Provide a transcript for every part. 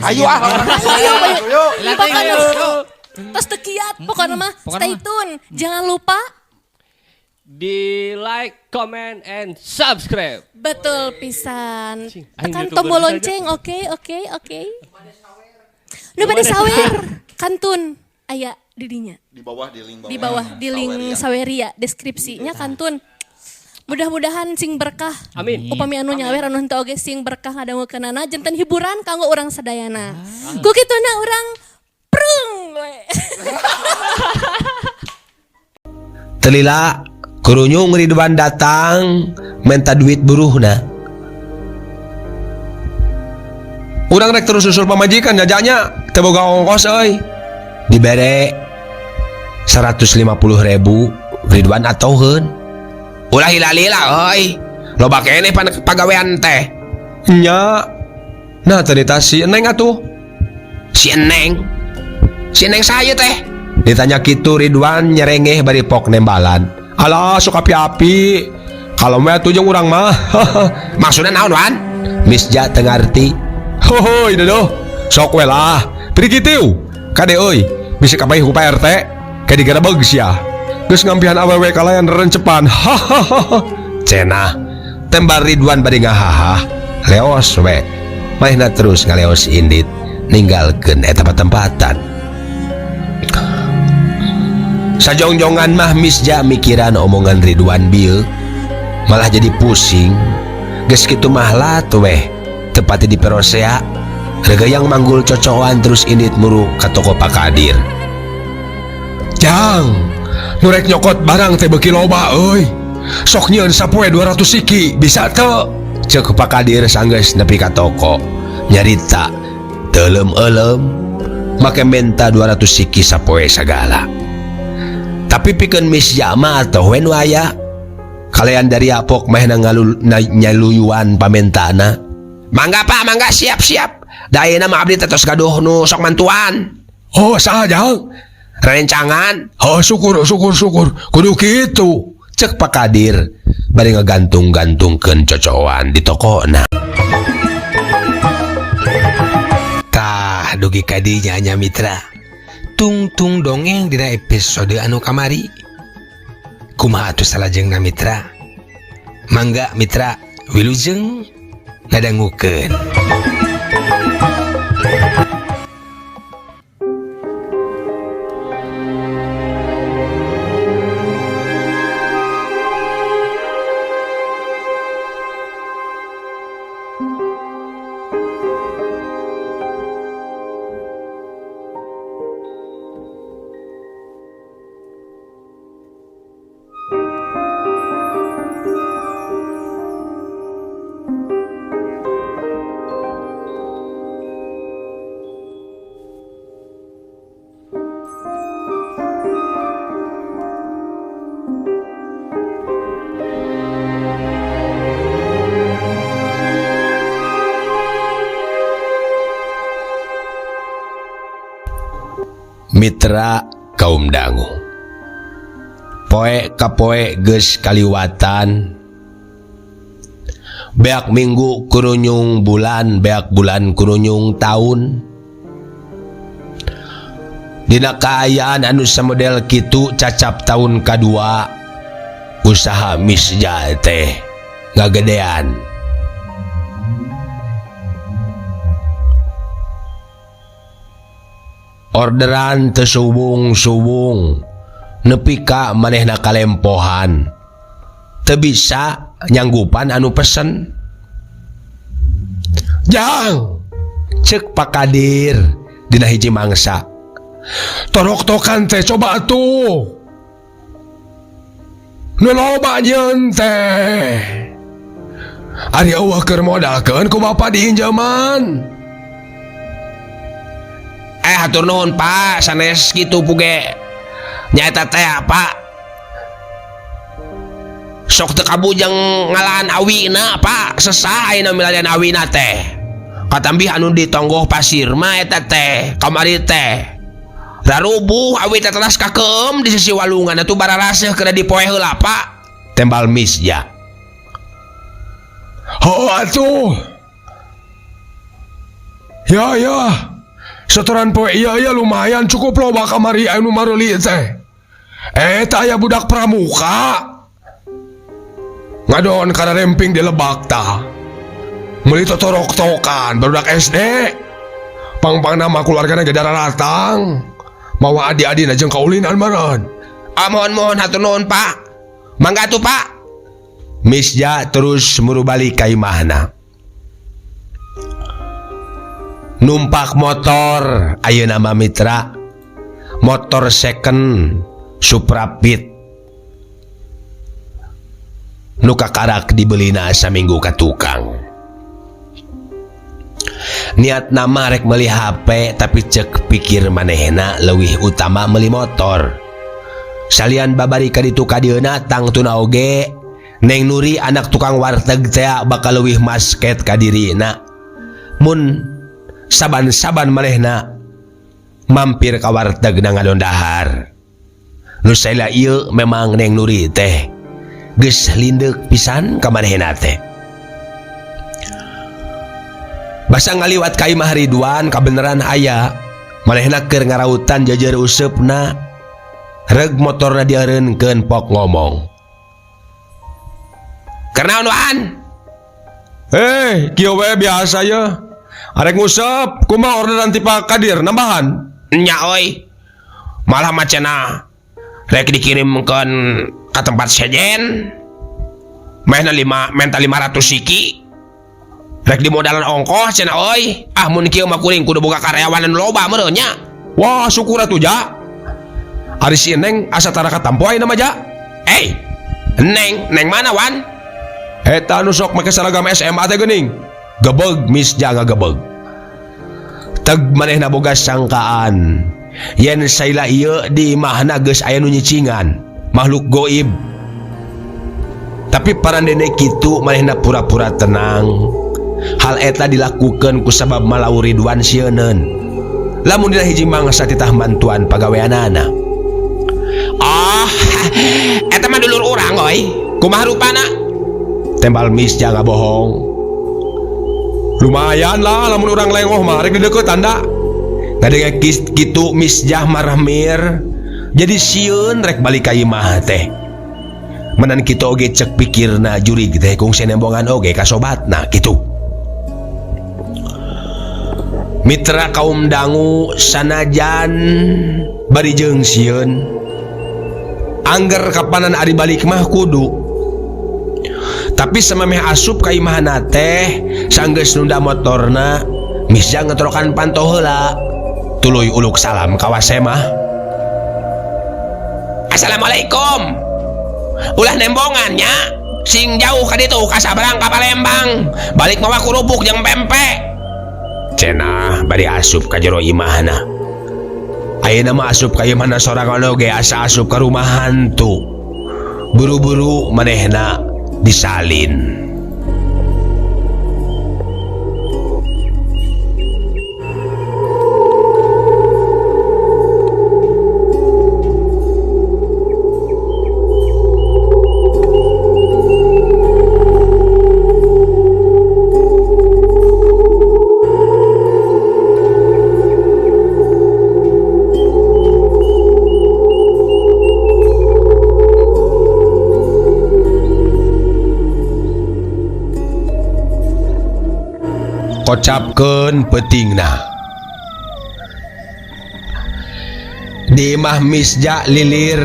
Ayo Ayo. Terus tekiat pokoknya mah stay tune. Jangan lupa di like, comment, and subscribe. betul pisan. Tekan YouTuber tombol saja. lonceng. Oke. Nu bade sawer kantun aya didinya. Di bawah di link bawah. Di bawah di link Saweria deskripsinya kantun. Mudah-mudahan sing berkah. Amin. Upami anu nyawer anu henteu oge sing berkah ngadangukeunana janten hiburan kanggo urang sadayana. Ku kituna urang prung we. Telila kurunyung Ridwan datang minta duit buruhna. Urang rek terus susul pamajikan jajaknya teu boga ongkos euy. Dibere 150.000 Ridwan atoheun. Ulah hilalila euy. Loba keneh pagawean teh. Nya. Nah tadi si Eneng atuh. Si Eneng saya teh. Ditanya kitu Ridwan nyerengeh bari pok nembalan. Alah sok api-api. Kalau mah atuh jeung urang mah. Maksudna naon wan? Misja teu ngarti. Hohoi dodo. Sok we lah. Piri kitu. Kade euy, bisi kapaih ku PRT. Ka digerebeg sia. Geus ngampihan awewe kalayan rencepan. Hahaha. Cenah. Tembal Ridwan bari ngahaha. Leos we. Maehna terus ngaleos indit ninggalkeun eta tempatan. Sajongjongan mah Misja mikiran omongan Ridwan bieu malah jadi pusing. Geus kitu mah lat weh tepati di Perosea regayang manggul cocokan terus indit muru ka toko Pak Kadir. Jang, nurek nyokot barang teh beuki loba euy. Sok nyieun sapoe 200 siki bisa teu? Ceuk Pak Kadir sanggeus nepi ka toko. Nyarita teu leum-eleum make menta 200 siki sapoe sagala. Tapi pikeun Misja mah atoh we nu aya. Kalian dari apok mah nyaluyuan pamentana. Mangga Pak, mangga siap-siap. Da ayeuna mah abdi tos gaduh nu sok mantuan. Oh, saha jang? Rencangan. Oh, syukur. Kudu kitu. Cek Pak Kadir bari ngagantung-gantungkeun cocokan di tokona. Tah dugi kadinya nya mitra. Tung dongeng dina episode anu kamari. Kumaha atuh salajengna mitra? Mangga mitra wilujeng ngadangukeun. Mitra kaum dangu, poe ka poe geus kaliwatan. Beak minggu kurunyung bulan, beak bulan kurunyung taun. Dina kaayaan anu samodel kitu cacap tahun kadua usaha Misja teh ngagedean. Orderan teu subung nepi ka manehna kalempohan. Teu bisa nyanggupan anu pesen. Jang, cek Pak Kadir dina hiji mangsa. Torok-tokan teh coba atuh. Nu loba nyeun teh. Ari eueuh keur modalkeun ku bapa diinjaman. Hatur nuhun Pak, sanes kitu puge. Nyaeta teh Pak. Sok teu kabujang ngalahan awina Pak, sesah ayeuna milarian awina teh. Katambih anu ditonggoh pasir mah eta teh, kamari teh. Rarubuh awi teh telas kakeum di sisi walungan atuh bararaseuh keur dipoe heula Pak. Tembal Misja. Oh atuh. Ya, setoran poe iya lumayan cukup loba kamari anu maruli teh. Eta aya budak pramuka. Ngadon kana remping di Lebak tah. Meuli totorok-tokan barudak SD. Pang nama keluargana ge datang. Mawa adi-adina jeung kaulinan meureun. Mohon hatur nuhun Pak. Mangga tuh Pak. Misja terus muru balik ka imahna. Numpak motor ayeuna mah Mitra. Motor second Supra Pit. Nu kakarak dibelina saminggu ka tukang. Niat nama rek meuli HP tapi cek pikir manehna leuwih utama meuli motor. Salian babari ka ditu ka dieuna tang tuna oge Neng Nuri anak tukang warteg teh bakal leuwih masket ka dirina. Mun saban-saban manehna mampir ka warteg na ngadon dahar. Nu saela ieu memang Neng Nuri teh geus lindeuk pisan ka manehna teh. Basa ngaliwat ka imah Ridwan kabeneran aya manehna keur ngarautan jajar useupna. Reg motorna dieureunkeun pok ngomong. Karnaon Wan? Kieu we biasa ya. Arek ngusep, kumaha orderan ti Pak Kadir nambahan? Nya euy. Malah macena rek dikirimkeun ka tempat sejen. Mehna 500 siki. Rek dimodalan ongkos cenah euy. Mun kieu mah kuring kudu boga karyawan anu loba meureun nya. Wah, syukur atuh ja. Ari si Neng asa tara katampo ayeuna mah ja. Neng mana Wan? Eta anu sok make seragam SMA teh geuning. Gebeg Misja ngagebeg. Teg manehna boga sangkaan yen saila ieu di imahna geus aya nu nyicingan, makhluk goib. Tapi parandene kitu manehna pura-pura tenang. Hal eta dilakukeun ku sabab malau Ridwan sieuneun. Lamun dina hiji mangsa titah mantuan pagaweanana. Eta mah dulur urang euy. Kumaha rupana? Tembal Misja ngabohong. Lumayan lah lamun urang lengoh mah rek dideukeut tanda. Ngadenge kitu Misjah marahmir. Jadi sieun rek balik ka imah teh. Menan kitu oge cek pikirna jurig teh kungsi nembongan oge ka sobatna kitu. Mitra kaum dangu sanajan bari jeung sieun angger kapanan ari balik mah kudu. Tapi samemeh asup ka imahna teh sanggeus nunda motorna Misja ngetrokan panto heula. Tuluy uluk salam ka wase mah. Assalamualaikum. Ulah nembongannya sing jauh ka ditu ka Sabrang ka Palembang. Balik mawa kurupuk jeung pempek. Cenah bari asup ka jero imahna. Ayeuna mah asup ka imahna sorangan oge asa asup ka rumah hantu. Buru-buru manehna disalin. Kocapkeun peutingna. Di imah Misja lilir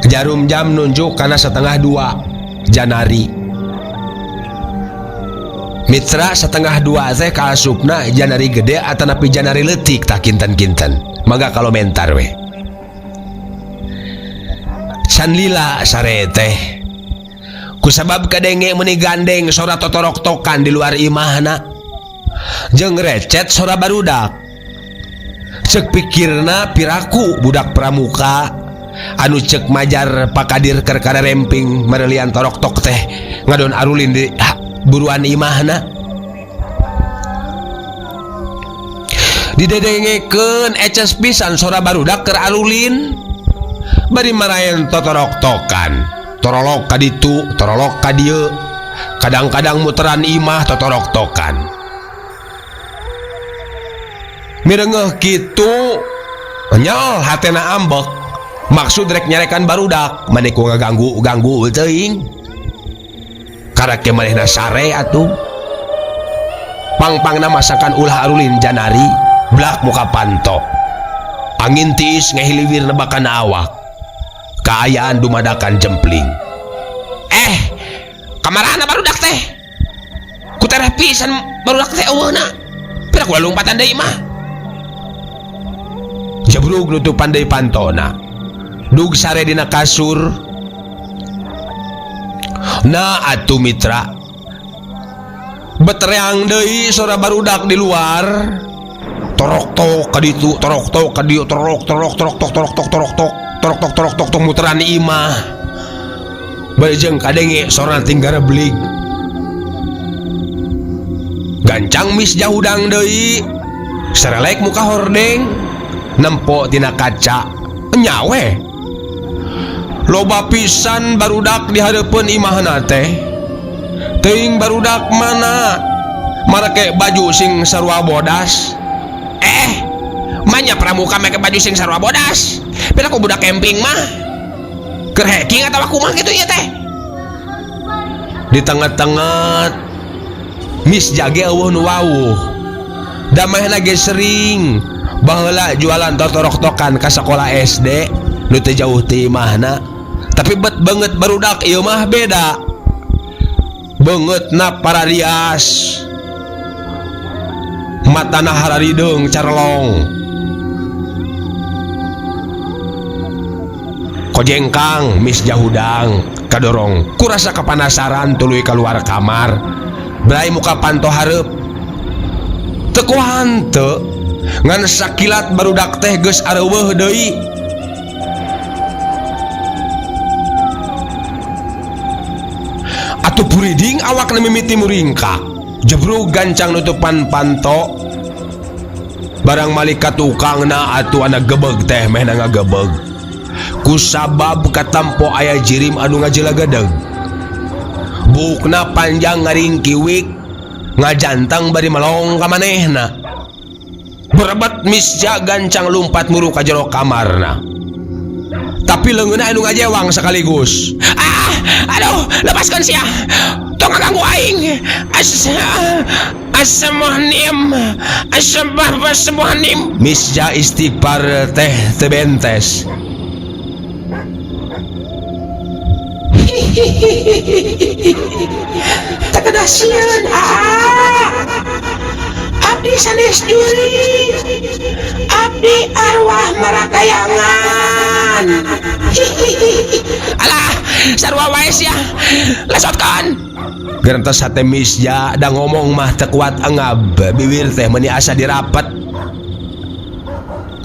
jarum jam nunjuk kana 1:30 Janari. Mitra 1:30 teh kaasupna Janari gede atanapi Janari leutik tak kinten-kinten. Mangga komentar we. Can lila sare teh. Kusabab kadenge meuni gandeng sora totorok-tokan di luar imahna. Jeung recet sora barudak. Cek pikirna piraku budak pramuka anu cek majar Pak Kadir keur kana remping marelian torok-tok teh ngadon arulin di buruan imahna. Didedengekeun eces pisan sora barudak keur arulin. Bari marayen totorok-tokan. Torolok ka ditu, torolok ka dieu. Kadang-kadang muteran imah totorok-tokan. mirengeuh kitu nyol hatena ambek maksud rek nyarekan barudak maneh ku ngaganggu teuing karake manehna sare atuh pang-pangna masakan ulah arulin janari blak muka panto angin tiis ngehiliwir nebakana awak kaayaan dumadakan jempling kamarana barudak teh ku tereh pisan barudak teh eueuna pira ku lompatan deui mah jabrug nutupan deui pantona dug sare dina kasur na atuh mitra betereang deui sora barudak di luar torok tok kaditu torok tok kadieu torok tok muteran imah bajeng kadenge sora tinggal belig gancang mis jahudang deui serelek muka hordeng nempo tina kaca nyawe loba pisan barudak di hareupeun imahna teh teuing barudak mana marake baju sing sarua bodas manya pramuka make baju sing sarua bodas pila ku budak camping mah keur hacking atawa kumaha kitu ieu teh di tengah-tengah Miss Jage eueuh nu wawuh damehna ge sering baheula jualan torok-tokan ka sakola SD nu teu jauh ti imahna tapi bet banget barudak ieu mah beda beungeutna pararias matana hararideung carlong kojengkang Miss Jahudang kadorong kurasa kepanasaran tuluy keluar kamar berai muka panto hareup teu kuahan teu ngan sakilat barudak teh geus areuweuh deui atuh puriding awakna mimiti muringka jebrug gancang nutupan panto barang malika tukangna atuh anak gebeg teh mehna ngagebeg kusabab katampo aya jirim anu ngajelagadeg bukna panjang ngaring kiwik ngajantang bari melong ka manehna berebet misja gancang lumpat muru ka jero kamarna tapi leungeunna anu ngajewang sekaligus aduh lepaskan sia tong ngaganggu aing asmanim misja istighfar teh teu bentes Takadasian abdi sanes juri abdi arwah marakayangan alah sarua wae sia lesotkan gerentos hate misja da ngomong mah teu kuat angab bibir teh meuni asa dirapet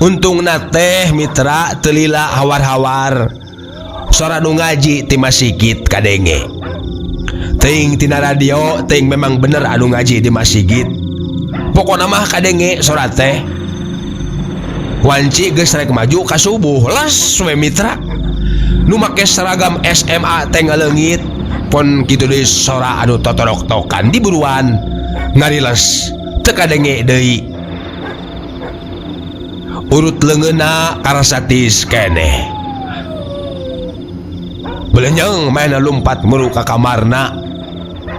untungna teh mitra teu lila hawar-hawar sora nu ngaji ti masjid kadenge teuing tina radio teuing memang bener anu ngaji di masjid pokona mah kadenge sora teh wanci geus rek maju ka subuh les we mitra nu make seragam SMA teh ngaleungit pon kitu deui sora anu totorok-tokan di buruan ngariles teu kadenge deui urut leungeunna karasatis keneh belenyeng maena lumpat muru ka kamarna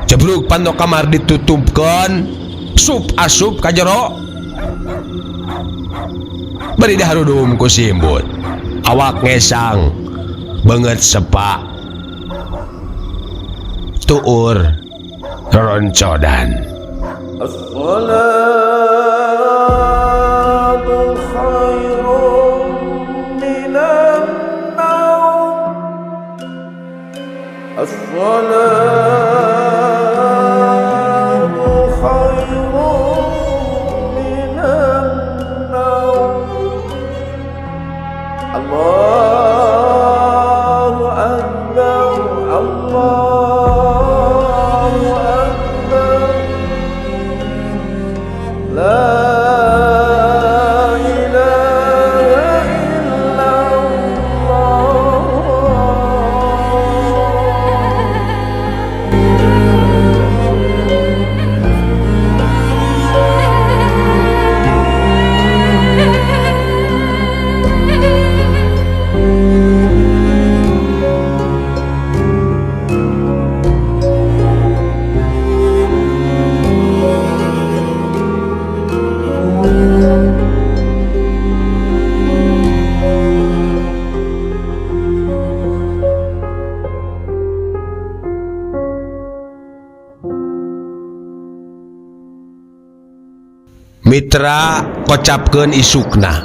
jebrug panto kamar ditutupkeun sup asup ka jero bari diharudum ku simbut awak ngesang beungeut sepa tuur roroncodan Mitra kocapkeun isukna.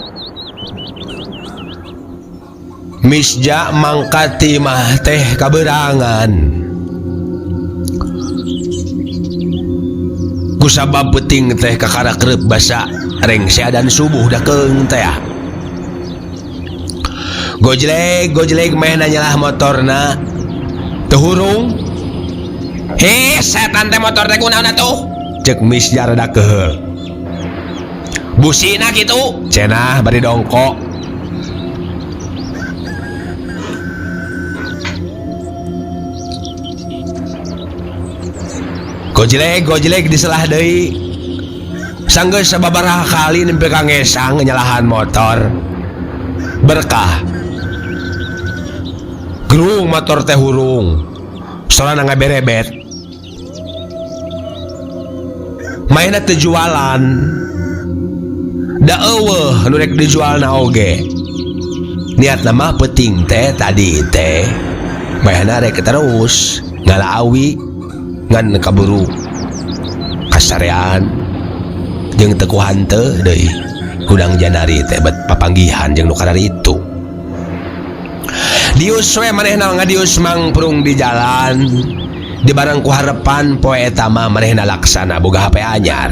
Misja mangkat ti imah teh kaberangan. Kusabab peuting teh kakarakreup basa rengse dan subuh dakeung teh. Gojleg meh nanyalah motorna. Teu hurung. Heh, setan teh motor teh kunaon atuh? Cek Misja rada keheul. Busina kitu, cenah bari dongkok. Gojleg diselah deui. Sanggeus sababaraha kali nempe ka ngesang nyalahan motor. Berkah. Gerung motor teh hurung. Soalna ngaberebet. Mainna teu jualan. Da eueuh nu rek dijualna oge. Niatna mah peuting teh tadi teh. Mainna rek terus ngalaawi ngan kaburu kasarean jeung teu ku hanteu deui kudang janari teh bet papanggihan jeung nu kararitu. Dius we manehna ngadius mangprung di jalan di bareng ku harepan poe eta mah manehna laksana boga HP anyar.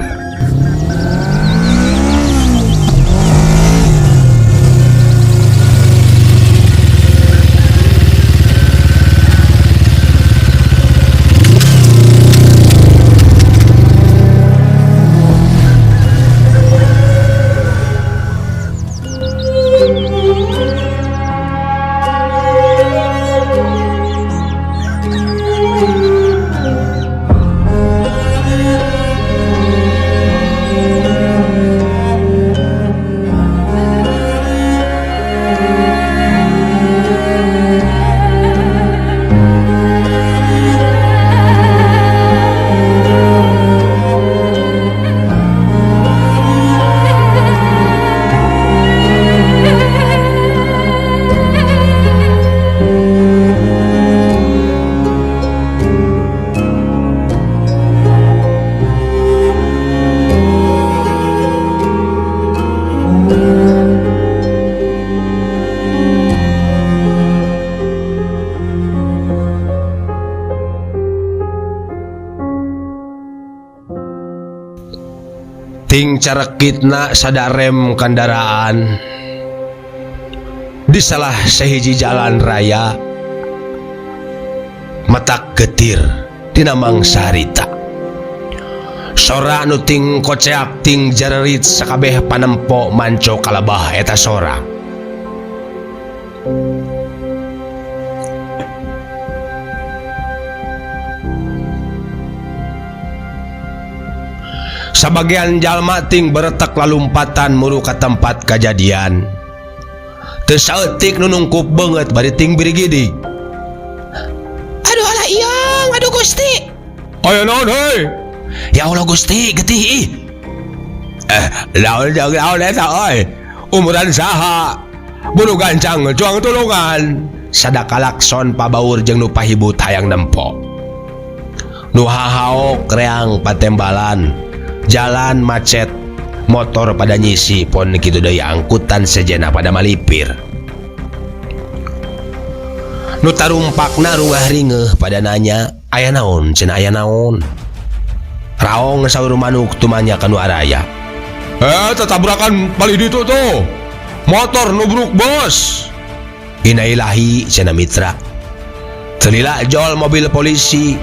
Ting carekitna sadarem kendaraan di salah sahiji jalan raya matak getir dina mangsa harita. Sora nu ting koceak ting jarerit sakabeh panempo manco kalabah eta sora. Sabagian jalma ting beretak lalumpatan muru ka tempat kejadian. Teu saeutik nu nungkup beungeut bari ting birigidi. Aduh alah iyang, aduh Gusti. Aya naon heuy? Ya Allah Gusti, getih ih. Naon eta euy? Umuran saha? Bulu gancang cuang tulungan. Sadaka lakson pabaur jeung nu pahibut hayang nempo. Nu hahaok reang patembalan. Jalan macet, motor pada nyisi pon kitu deui angkutan sejena pada malipir. Nu tarumpakna rungah ringeuh pada nanya, aya naon cenah aya naon? Raong saur manuk tumanya ka nu araya. Tetabrakan bali ditu tuh. Motor nubruk bos. Ina ilahi cenah Mitra. Telila jol mobil polisi.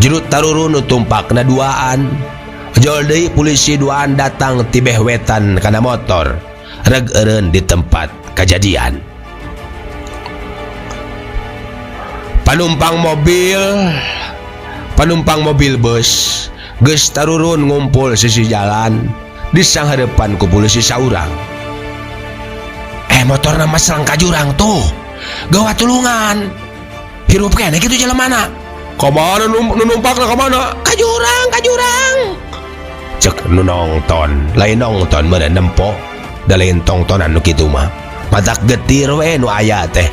Jurut tarurun nu tumpakna duaan. Jol deui polisi duaan datang tibeh wetan kana motor reg eureun di tempat kejadian. Panumpang mobil bus geus tarurun ngumpul sisi jalan di sanghareupan ku polisi saurang. Motorna mah selangka jurang tuh. Gawa tulungan. Hirup keneh kitu jelemana. Kamana nu numpakna kamana? Ka jurang. Cek nu nongton, lain nongton meureun nempo, da lain tongtonan nu kitu mah. Matak getir we nu aya teh.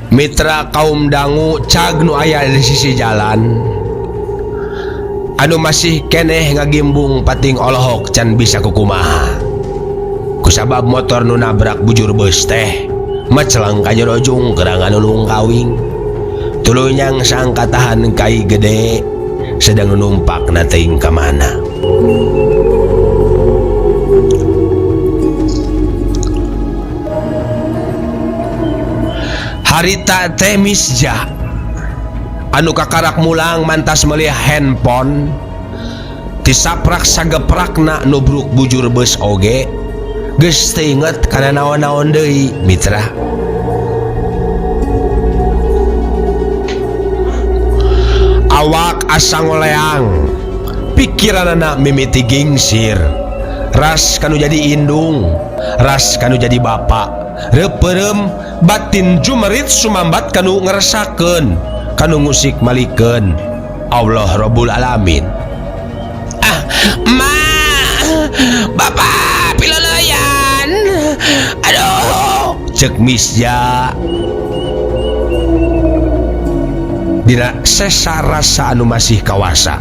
mitra kaum dangu cag nu aya di sisi jalan anu masih keneh ngagimbung pating olohok can bisa kukumaha kusabab motor nu nabrak bujur beus teh macelang ka jero jung kerang anu lungkawing tulunyang sangka tahan kai gede sedang numpak na teuing ka mana. Harita teh misja anu kakarak mulang mantas melihat handphone disaprak sageprakna nubruk bujur beus oge geus teu inget kana naon-naon deui mitra. Awak asa ngoleang pikiranana mimiti gingsir ras kanu jadi indung ras kanu jadi bapak reupeurem batin jumerit sumambat kanu ngerasakeun kanu ngusik malikeun Allah Rabbul Alamin. Ma bapak piloloyan aduh cek misja dina sesa rasa anu masih kawasa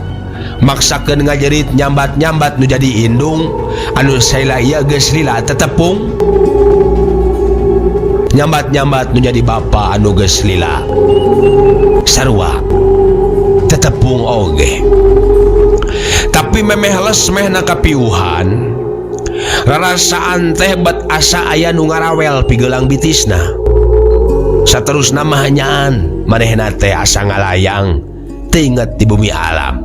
maksakeun ngajerit nyambat-nyambat nu jadi indung anu saila ieu geus lila tetepung nyambat-nyambat nu jadi bapa anu geus lila sarua tetepung oge tapi memeh lesmehna kapiuhan rarasaan teh bet asa aya nu ngarawel pigeulang bitisna saterusna mah hanyaan manehna teh asa ngalayang teu inget di bumi alam.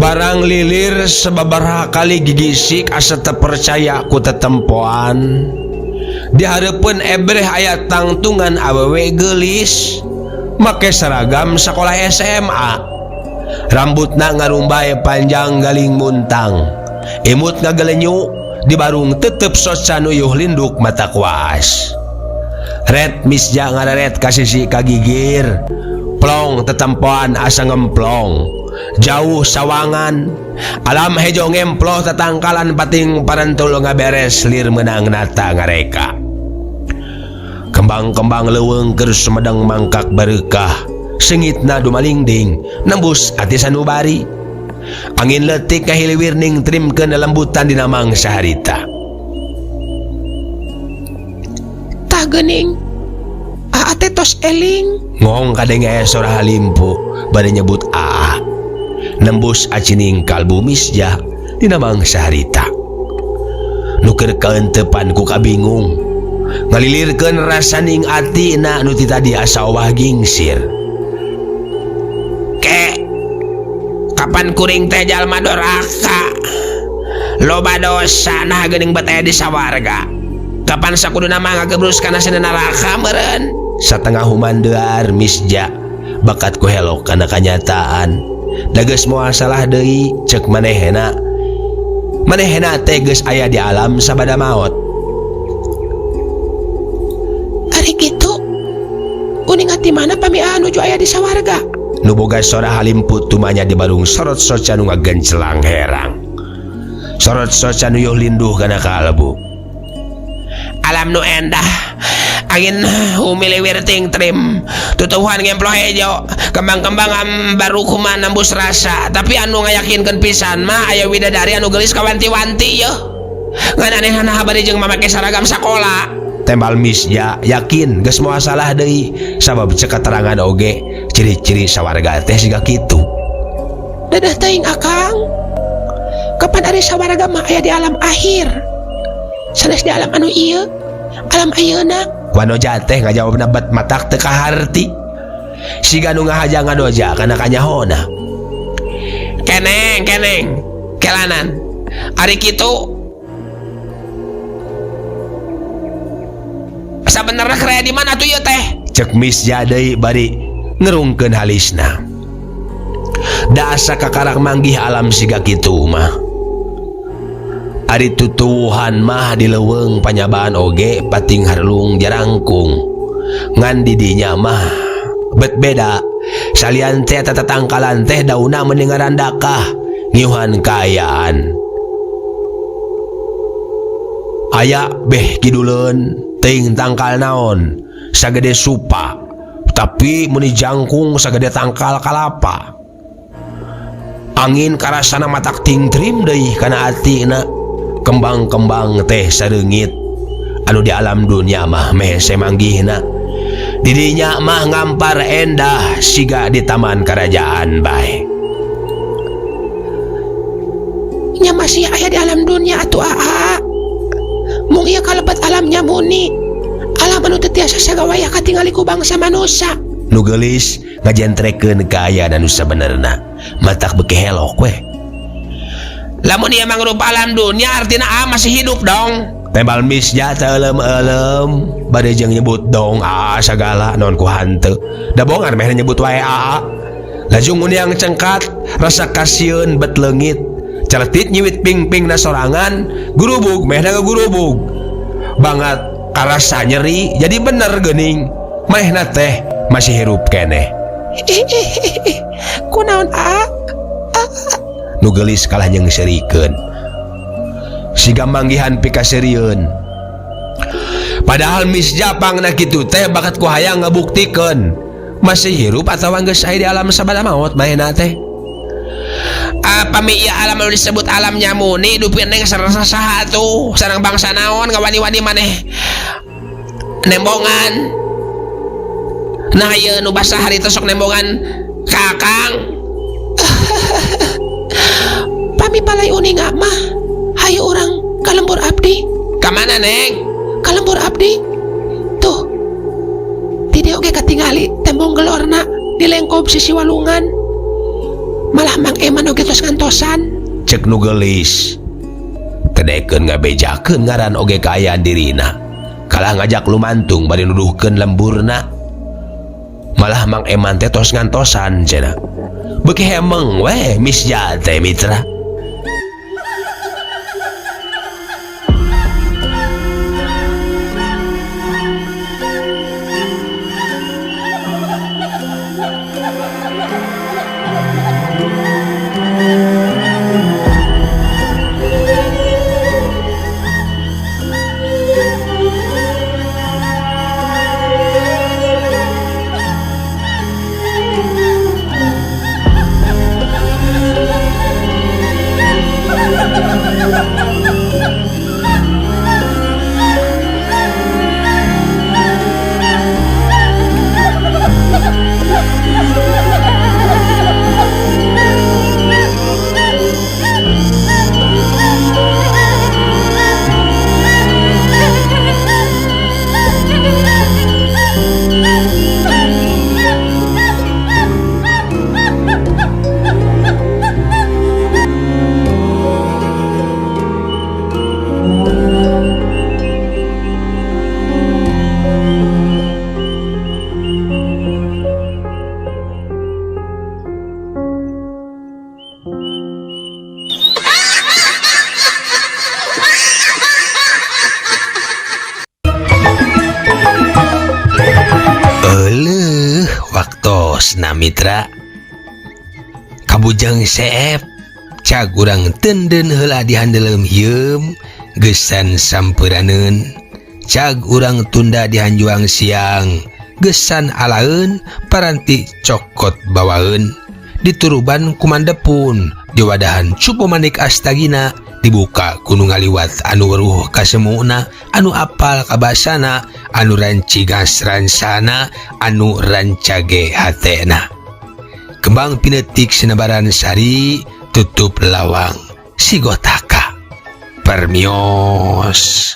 Barang lilir sababaraha kali gigisik asa teu percaya ku tetempoan dihareupeun ebreh aya tangtungan awewe geulis make seragam sekolah SMA rambutna ngarumbai panjang galing muntang imut ngagelenyu di barung tetep socan uyuh linduk mata kuas red misja ngararet kasisi kagigir plong tetempoan asa ngemplong jauh sawangan alam hejo ngemploh tatangkalan pating parentul ngaberes lir menang nata ngareka kembang-kembang leuweung keur sumedang mangkak bareukah sengitna dumalingding nembus ati sanubari angin leutik kahiliwir ning trimkeun lembutan dina mangsa harita Tah geuning ate tos eling ngong kadenge sora halimpu bade nyebut nembus acining kalbu misjah dina mangsa harita nu keur kaentepan ku kabingung ngalilirkeun rasa ning atina nu ti tadi asa owah gingsir. Kapan kuring teh jalma doraka loba dosa nah geuning bet aya di sawarga kapan sakuduna mah ngagebrus kana sina neraka meureun satengah humandear misja bakat ku helok kana kanyataan da geus moal salah deui ceuk manehna teh geus aya di alam sabada maot. Ari kitu uning ati mana pamian nuju aya di sawarga nu boga sora halimput tumanya di barung sorot soca nu ngagencelang herang sorot soca nu yuh linduh kana kalbu alam nu endah angin humiliwir ting trim tutuhan ngemploh hejo kembang-kembang baru kumaha nembus rasa tapi anu ngayakinkeun pisan mah aya widadari anu geulis kawanti-wanti yeuh ngan anehna habari jeung mamake saragam sakola tembal misja yakin geus moal salah deui sabab ceuk katerangan oge ciri-ciri sawarga teh siga kitu. Dadah teuing akang kapan ari sawarga mah aya di alam akhir sanes di alam anu ieu alam ayeuna wanoja teh ngajawabna bet matak teu kaharti siga nu ngahaja ngadoja kana kanyahona keneng kelanan ari kitu sabenerna krea di mana tuh ya teh cek misja deui bari ngerungkeun halisna da asa kakarak manggih alam siga kitu mah ari tutuhan mah di leuweung panyabaan oge pating harlung jarangkung ngan di dinya mah bet beda Salian teh tatangkalan teh dauna mendengaran dakah ngiuhan kaayaan. Aya beh kiduleun teuing tangkal naon sagede supa, tapi meni jangkung sagede tangkal kalapa. Angin karasana matak tingtrim deui kana atina. Kembang-kembang teh sareungit anu di alam dunia mah mehese manggihna. Didinya mah ngampar endah siga di taman kerajaan bae. Nya masih aya di alam dunia atuh aa. Mung ieu kalebet alamnya muni. Alam anu teu tiasa sagawaya katingali ku bangsa manusia. Nu geulis ngajentrekeun kaayaan anu sabenerna. Matak beuki helok we. Lamun ieu mah rupa alam dunia artina masih hidup dong. Tembal misja teulem-eulem bade jeung nyebut dong sagala non ku hanteu. Da bongan meh nyebut wae Laju ngunyang cengkat rasa kasieun bet leungit. Caletit nyiwit ping-pingna sorangan, gurubug meh da gurubug. Banget karasa nyeri jadi bener geuning. Mahna teh masih hirup keneh. Kunaon Nu geulis kalah nyengsirikeun. Siga manggihan pikasirieun. Padahal misjapang na kitu teh bakat ku hayang ngabuktikeun masih hirup atawa geus aya di alam sabada maot mahena teh. Pami ieu alam anu disebut alam nyamuni dupieun neng sareng saha atuh sareng bangsa naon ngawani-wani maneh nembongan. Nah ieu nu basah harita sok nembongan kakang. Pami palai uning mah hayu orang ka lembur abdi. Kamana neng? Ka lembur abdi. Tuh di dieu oge katingali tembong gelorna di lengkop sisi walungan. Malah Mang Eman oge tos ngantosan. Cek nu geulis kedekeun ngabejakeun ngaran oge kaayaan dirina. Kalah ngajak lumantung bari nuduhkeun lemburna. Malah Mang Eman teh tos ngantosan cenah. Beuki hemeng we misja teh mitra. Na mitra kabujang seep cag urang tenden heula di handelem hieum gesan sampuraneun cag urang tunda di hanjuang siang gesan alaeun paranti cokot bawaeun dituruban kumandepun di wadahan cupo manik astagina dibuka kuno ngaliwat anu weruh kasemuna anu apal kabasana anu rancigas ransana anu rancage hatena kembang pinetik sinebaran sari tutup lawang sigotaka permios.